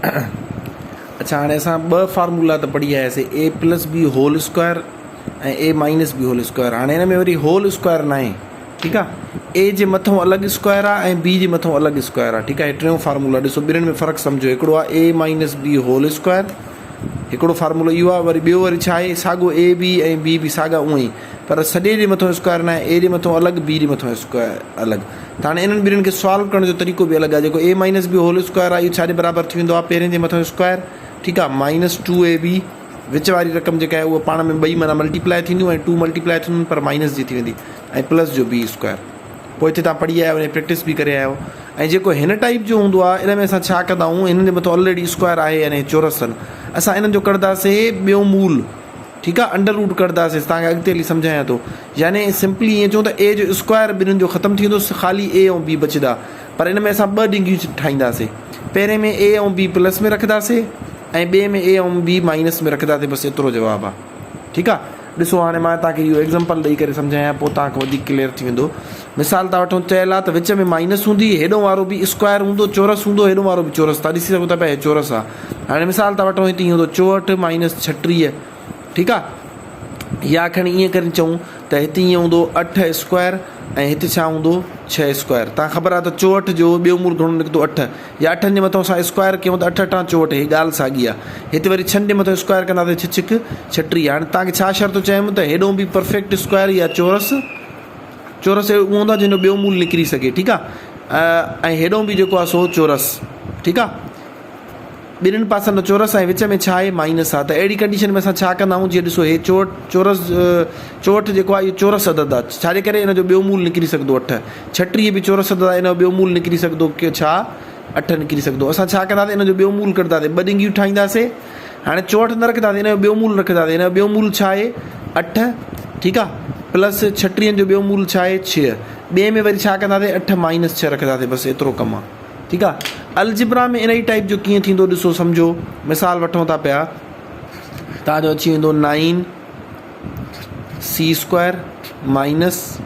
अच्छा हाणे असां ॿ फार्मूला त पढ़ी आयासीं, ए प्लस बी होल स्क्वायर ऐं ए माइनस बी होल स्क्वायर। हाणे हिन में वरी होल स्क्वायर न आहे, ठीकु आहे। ए जे मथां अलॻि स्क्वायर आहे ऐं बी जे मथां अलॻि स्क्वायर आहे, ठीकु आहे। टियों फार्मूला ॾिसो, ॿिन्हिनि में फ़र्क़ु सम्झो। हिकिड़ो आहे ए माइनस बी होल स्क्वायर, हिकिड़ो फार्मूलो इहो आहे। वरी ॿियो वरी छा आहे, साॻियो ए बी ऐं बी बि साॻा उअं ई, पर सॼे जे मथां स्क्वायर न आहे। ए जे मथां अलॻि, बी जे मथां स्क्वायर अलॻि। त हाणे इन्हनि ॿिन्हिनि खे सॉल्व करण जो तरीक़ो बि अलॻि आहे। जेको ए माइनस बी होल स्क्वायर आहे इहो छाजे बराबरि थी वेंदो आहे, पहिरें जे मथां स्क्वायर, ठीकु आहे, माइनस 2ab। विच वारी रक़म जेका आहे उहा पाण में ॿई माना मल्टीप्लाई थींदियूं ऐं 2 मल्टीप्लाई थींदियूं, पर माइनस जी थी वेंदी, ऐं प्लस जो बी स्क्वायर। पोइ हिते तव्हां पढ़ी आया आहियो ऐं प्रैक्टिस बि करे आया आहियो। ऐं जेको हिन टाइप जो हूंदो आहे, इन में असां छा कंदा आहियूं, हिननि जे मथां ऑलरेडी स्क्वायर आहे यानी चोरस आहिनि, असां इन्हनि जो कढंदासीं ॿियो मूल, ठीकु आहे, अंडर रूट कढंदासीं। तव्हांखे अॻिते हली सम्झायां थो। यानी सिंपली ईअं चऊं त ए जो स्क्वायर ॿिन्हिनि जो ख़तमु थी वेंदो, ख़ाली ए ऐं बी बचंदा। पर इन में असां ॿ डिंगियूं ठाहींदासीं। पहिरें में ए ऐं बी प्लस में रखंदासीं ऐं ॿिए में ए ऐं बी माइनस में रखंदासीं। बसि एतिरो जवाबु आहे, ठीकु आहे। ॾिसो हाणे मां तव्हांखे इहो एग्ज़ाम्पल ॾेई करे सम्झायां, पोइ तव्हांखे वधीक क्लियर थी वेंदो। मिसाल था वठूं, चयल आहे त विच में माइनस हूंदी, हेॾो वारो बि स्क्वायर हूंदो, चोरस हूंदो, हेॾो वारो बि चोरस। तव्हां ॾिसी सघो था पिया चोरस आहे। हाणे मिसाल था वठूं, हिते हूंदो 64 माइनस 36, ठीकु आहे। या खणी ईअं करे चऊं त हिते ईअं हूंदो 8 स्क्वायर ऐं हिते छा हूंदो 6 स्क्वायर। तव्हां ख़बर आहे त 64 जो ॿियो मूल घणो निकितो 8, या 8 जे मथां असां स्क्वायर कयूं त 8 8 64, हीअ ॻाल्हि साॻी आहे। हिते वरी 6 जे मथां स्क्वायर कंदासीं 6 6 36। हाणे तव्हांखे छा शर्त चयमि त हेॾो बि परफेक्ट स्क्वायर या चोरस, चोरस उहो हूंदो आहे जंहिंजो ॿियो मूल निकिरी सघे, ठीकु आहे। ऐं हेॾो बि जेको आहे सो चोरस, ठीकु आहे। ॿिन्हिनि पासनि जो चोरस ऐं विच में छा आहे, माइनस आहे। त अहिड़ी कंडीशन में असां छा कंदा आहियूं, जीअं ॾिसो, हे चोरस 64 जेको आहे इहो चोरस अदद आहे, छाजे करे इन जो ॿियो मूल निकिरी सघंदो 8। 36 बि चोरस अदद आहे, इन जो ॿियो मूल निकिरी सघंदो की छा, 8 निकिरी सघंदो। असां छा कंदासीं, इन जो ॿियो मूल कढंदासीं, ॿ डिंगियूं ठाहींदासीं। हाणे 64 न रखंदासीं, इन जो ॿियो मूल रखंदासीं। इन जो ॿियो मूल छा आहे, 8, ठीकु आहे, प्लस 36 जो ॿियो मूल छा आहे, 6। ॿिए में वरी छा कंदासीं, 8 माइनस 6 रखंदासीं। बसि एतिरो कमु आहे, ठीकु आहे। अलजिब्रा में इन ई टाइप जो कीअं थींदो ॾिसो, सम्झो। मिसाल वठूं था पिया, तव्हांजो अची वेंदो 9c square minus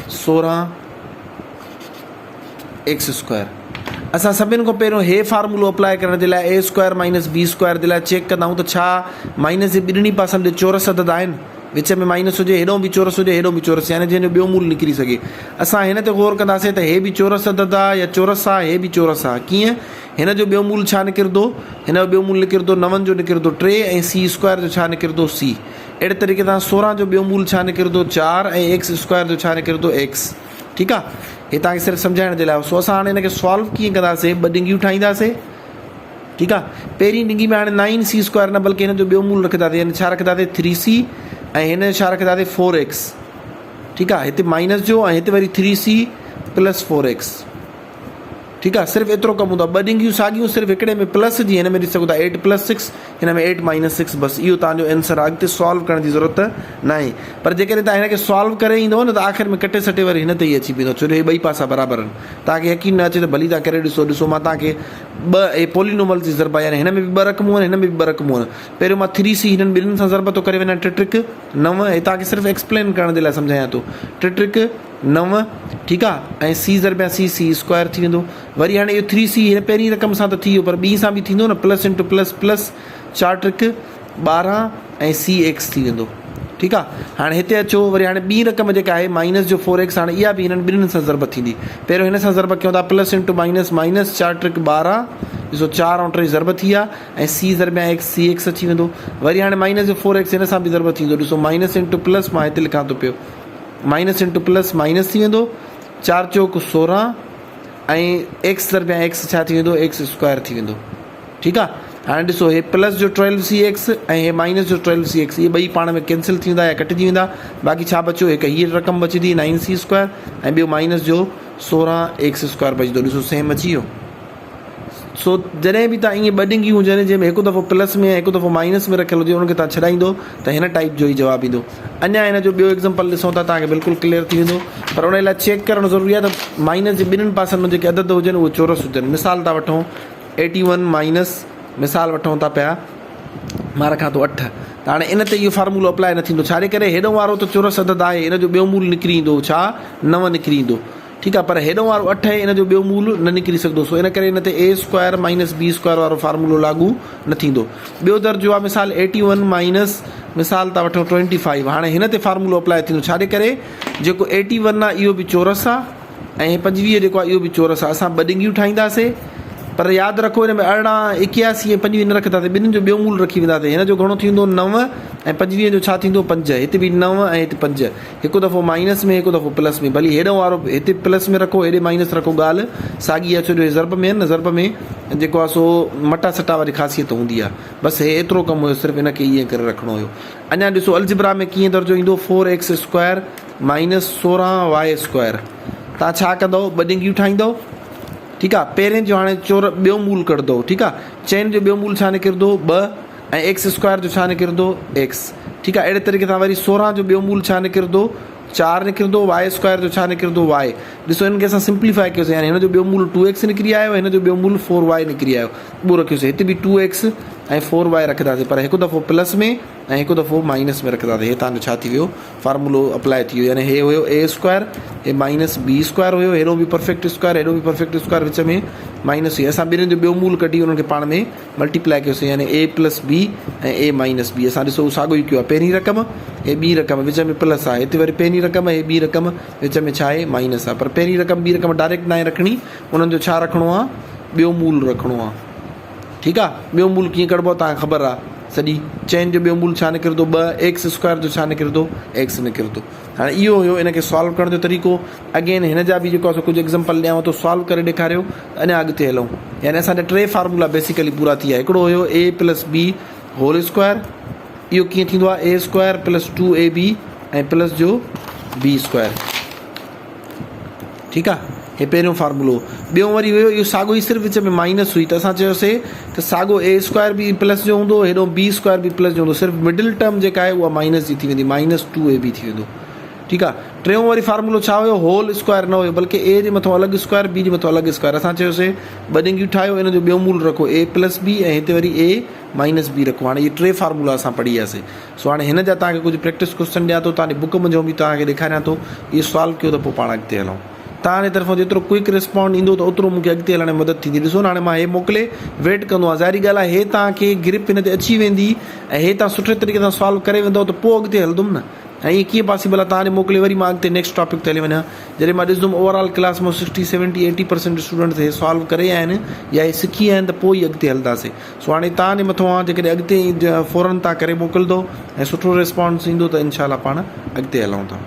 16x square. असां सभिनि खां पहिरियों हे फार्मूलो अप्लाई करण जे लाइ ए स्क्वायर माइनस बी स्क्वायर जे लाइ चेक कंदा आहियूं त छा माइनस जे ॿिन्हिनि पासनि जो चोरस अदद आहिनि। विच में माइनस हुजे, हेॾो बि चोरस हुजे, हेॾो बि चोरस, यानी जंहिंजो ॿियो मूल निकिरी सघे। असां हिन ते गौर कंदासीं त हे बि चोरस अदद आहे या चोरस आहे, हे बि चोरस आहे। कीअं, हिन जो ॿियो मूल छा निकिरंदो, हिन जो ॿियो मूल निकिरंदो 9 जो निकिरंदो 3 ऐं सी स्क्वायर जो छा निकिरंदो c। अहिड़े तरीक़े सां 16 जो ॿियो मूल छा निकिरंदो 4 ऐं एक्स स्क्वायर जो छा निकिरंदो x, ठीकु आहे। हे तव्हांखे सिर्फ़ु सम्झाइण जे लाइ। सो असां हाणे हिनखे सॉल्व कीअं कंदासीं, ॿ डिंगियूं ठाहींदासीं, ठीकु आहे। पहिरीं डिंगी में हाणे 9c स्क्वायर न बल्कि हिन जो ॿियो मूल रखंदासीं, यानी छा रखंदासीं 3c ऐं हिन जो छा रखंदासीं 4x, ठीकु आहे। हिते माइनस जो ऐं हिते वरी 3c प्लस 4x, ठीकु आहे। सिर्फ़ु एतिरो कमु हूंदो आहे। ॿ डिंगियूं साॻियूं, सिर्फ़ु हिकिड़े में प्लस जी, हिन में ॾिसी सघो था 8 + 6, हिन में 8 - 6। बसि इहो तव्हांजो आंसर आहे। अॻिते सॉल्व करण जी ज़रूरत न आहे। पर जेकॾहिं तव्हां हिनखे सॉल्व करे ईंदव न त आख़िर में कटे सटे वरी हिन ते ई अची वेंदो, छो जो हे ॿई पासा बराबरि आहिनि। तव्हांखे यकीन न अचे त भली तव्हां करे ॾिसो। ॾिसो, मां तव्हांखे ॿ पोलिनोमल जी ज़रबा, यानी हिन में बि 2 रक़मूं आहिनि, हिन में बि 2 रक़मूं आहिनि। पहिरियों मां 3c हिननि ॿिन्हिनि सां ज़रब थो करे वञा, टिट्रिक 9। हे तव्हांखे सिर्फ़ु एक्सप्लेन करण जे लाइ सम्झायां थो। टिट्रिक 9, ठीकु आहे, ऐं c ज़रबिया c स्क्वायर थी वेंदो। वरी हाणे इहो 3c हिन पहिरीं रक़म सां त थी वियो, पर ॿी सां बि थींदो न, plus into plus plus 4 trick 12 ऐं cx थी वेंदो, ठीकु आहे। हाणे हिते अचो, वरी हाणे ॿी रक़म जेका आहे माइनस जो 4x, हाणे इहा बि हिननि ॿिन्हिनि सां ज़रब थींदी। पहिरियों हिन सां ज़रब कयूं था, plus into minus minus 4 trick 12, ॾिसो 4 ऐं 3 ज़रब थी विया, ऐं c ज़रबिया x cx अची वेंदो। वरी हाणे माइनस जो 4x हिन सां बि ज़रब थींदो। ॾिसो, माइनस इंटू प्लस, मां हिते लिखां थो पियो, माइनस इंटू प्लस माइनस थी वेंदो, 4 चौक 16 ऐं x ज़रबिया x छा थी वेंदो, x स्क्वायर थी वेंदो, ठीकु आहे। हाणे ॾिसो, हे प्लस जो 12cx ऐं हे माइनस जो 12cx, इहे ॿई पाण में कैंसिल थी वेंदा या कटिजी वेंदा। बाक़ी छा बचियो, हिकु हीअ रक़म बचंदी 9c स्क्वायर ऐं ॿियो माइनस जो 16x स्क्वायर बचंदो। ॾिसो, सेम अची वियो। सो जॾहिं बि तव्हां ईअं ॿ डिंगियूं हुजनि जंहिंमें हिकु दफ़ो प्लस में ऐं हिकु दफ़ो माइनस में रखियलु हुजे, उनखे तव्हां छॾाईंदो त हिन टाइप जो ई जवाबु ईंदो। अञा हिन जो ॿियो एग्ज़ाम्पल ॾिसूं था, तव्हांखे बिल्कुलु क्लियर थी वेंदो। पर उन लाइ चेक करणु ज़रूरी आहे त माइनस जे ॿिन्हिनि पासनि में जेके अदद हुजनि उहे चोरस हुजनि। मिसाल था वठूं, 81 माइनस, मिसाल वठूं था पिया, मां रखां थो 8। त हाणे इन ते इहो फार्मूलो अप्लाई न थींदो, छाजे करे हेॾो वारो त चोरस अदद आहे, हिन जो ॿियो मूल निकिरी ईंदो छा 9 निकिरी ईंदो, ठीकु आहे, पर हेॾो वारो 8 आहे, इन जो ॿियो मूल न निकिरी सघंदो, सो इन करे हिन ते ए स्क्वायर माइनस बी स्क्वायर वारो फार्मूलो लागू न थींदो। ॿियो दर्जो आहे मिसाल 81 माइनस मिसाल था वठूं 25। हाणे हिन ते फार्मूलो अप्लाई थींदो, छाजे करे जेको 81 आहे इहो बि चोरस आहे ऐं 25 जेको आहे इहो बि चोरस आहे। असां ॿ ॾिंगियूं ठाहींदासीं, पर यादि रखो हिन में 18 81 ऐं 25 न रखंदासीं, ॿिन्हिनि जो ॿियो मूल रखी वेंदासीं। हिन जो घणो थींदो 9 ऐं 25 जो छा थींदो 5, हिते बि 9 ऐं हिते 5, हिकु दफ़ो माइनस में हिकु दफ़ो प्लस में, भली हेॾो वारो हिते प्लस में रखो हेॾे माइनस रखो, ॻाल्हि साॻी आहे, छो जो ज़रब में आहिनि न, ज़रब में जेको आहे सो मटा सटा वारी ख़ासियत हूंदी आहे। बसि हे एतिरो कमु हुयो, सिर्फ़ु हिनखे ईअं करे रखिणो हुयो। अञा ॾिसो अलजिब्रा में कीअं दर्जो ईंदो 4x square minus 16y square. तव्हां छा कंदव, ॿ ॾिंगियूं ठाहींदव, ठीकु आहे, पहिरें जो हाणे ॿियो मूल कढंदो, ठीकु आहे, चइनि जो ॿियो मूल छा निकिरंदो 2 ऐं एक्स स्क्वायर जो छा निकिरंदो x, ठीकु आहे। अहिड़े तरीक़े सां वरी 16 जो ॿियो मूल छा निकिरंदो 4 निकिरंदो, वाई स्क्वायर जो छा निकिरंदो y। ॾिसो हिनखे असां सिंप्लीफाई कयोसीं, यानी हिन जो ॿियो मूल 2x निकिरी आयो, हिन जो ॿियो मूल 4y निकिरी आयो, उहो रखियोसीं। हिते बि 2x ऐं 4y रखंदासीं, पर हिकु दफ़ो प्लस में ऐं हिकु दफ़ो माइनस में रखंदासीं। हे तव्हांजो छा थी वियो, फार्मूलो अप्लाई थी वियो, यानी हे हुयो ए स्क्वायर, हे माइनस बी स्क्वायर हुयो, हेॾो बि परफेक्ट स्क्वायर, हेॾो बि परफेक्ट स्क्वायर, विच में माइनस हुई। असां ॿिन्हिनि जो ॿियो मूल कढी उन्हनि खे पाण में मल्टीप्लाई कयोसीं, यानी ए प्लस बी ऐं ए माइनस बी। असां ॾिसो साॻियो ई कयो आहे, पहिरीं रक़म हे ॿी रक़म, विच में प्लस आहे, हिते वरी पहिरीं रक़म हे ॿी रक़म, विच में छा आहे माइनस आहे। पर पहिरीं रक़म ॿी रक़म डायरेक्ट न आहे रखणी, उन्हनि जो छा रखिणो आहे, ॿियो मूल रखिणो आहे, ठीकु आहे। ॿियो मूल कीअं कढिबो आहे तव्हांखे ख़बर आहे सॼी, चइनि जो ॿियो मूल छा निकिरंदो 2, एक्स स्क्वायर जो छा निकिरंदो x निकिरंदो। हाणे इहो हुयो इनखे सॉल्व करण जो तरीक़ो। अगेन हिन जा बि जेको आहे कुझु एग्ज़ाम्पल ॾियांव थो, सॉल्व करे ॾेखारियो, अञा अॻिते हलूं। यानी असांजा 3 फार्मूला बेसिकली पूरा थी विया। हिकिड़ो हुयो a plus B whole square, इहो कीअं थींदो आहे a स्क्वायर प्लस 2ab ऐं प्लस जो b स्क्वायर, ठीकु आहे, हे पहिरियों फार्मूलो। ॿियो वरी हुयो इहो साॻियो ई, सिर्फ़ु विच में माइनस हुई, त असां चयोसीं त साॻियो ए स्क्वायर बि प्लस जो हूंदो, हेॾो बी स्क्वायर बि प्लस जो हूंदो, सिर्फ़ु मिडिल टर्म जेका आहे उहा माइनस जी थी वेंदी, माइनस 2ab थी वेंदो, ठीकु आहे। टियों वरी फार्मूलो छा हुयो, होल स्क्वायर न हुयो, बल्कि ए जे मथां अलॻि स्क्वायर, बी जे मथां अलॻि स्क्वायर। असां चयोसीं ॿ ॾिंगियूं ठाहियो, हिन जो ॿियो मूल रखो ए प्लस बी ऐं हिते वरी ए माइनस बी रखो। हाणे इहे 3 फार्मूला असां पढ़ी वियासीं। सो हाणे हिन जा तव्हांखे कुझु प्रैक्टिस क्वेश्चन ॾियां थो, तव्हांजी बुक मुंहिंजो बि तव्हांखे ॾेखारियां थो, इहो सॉल्व कयो त पोइ पाण अॻिते हलूं। तव्हांजे तरफ़ां जेतिरो क्विक रिस्पॉन्ड ईंदो त ओतिरो मूंखे अॻिते हलण में मदद थींदी। ॾिसो न, हाणे मां हे मोकिले वेट कंदो आहियां, ज़ाहिरी ॻाल्हि आहे हे तव्हांखे ग्रिप हिन ते अची वेंदी ऐं हे तव्हां सुठे तरीक़े सां सॉल्व करे वेंदव त पोइ अॻिते हलंदुमि न। ऐं ईअं कीअं पॉसिबल आहे तव्हांजे मोकिले वरी मां अॻिते नेक्स्ट टॉपिक ते हली वञा, जॾहिं मां ॾिसंदुमि ओवरऑल क्लास मां 60, 70, 80% स्टूडेंट हे सॉल्व करे आया आहिनि या हे सिखी आया आहिनि, त पोइ ई अॻिते हलंदासीं। सो हाणे तव्हांजे मथां आहे, जेकॾहिं अॻिते फ़ौरन तव्हां करे मोकिलींदो ऐं सुठो रिस्पॉन्स ईंदो त इनशाला पाण अॻिते हलूं था।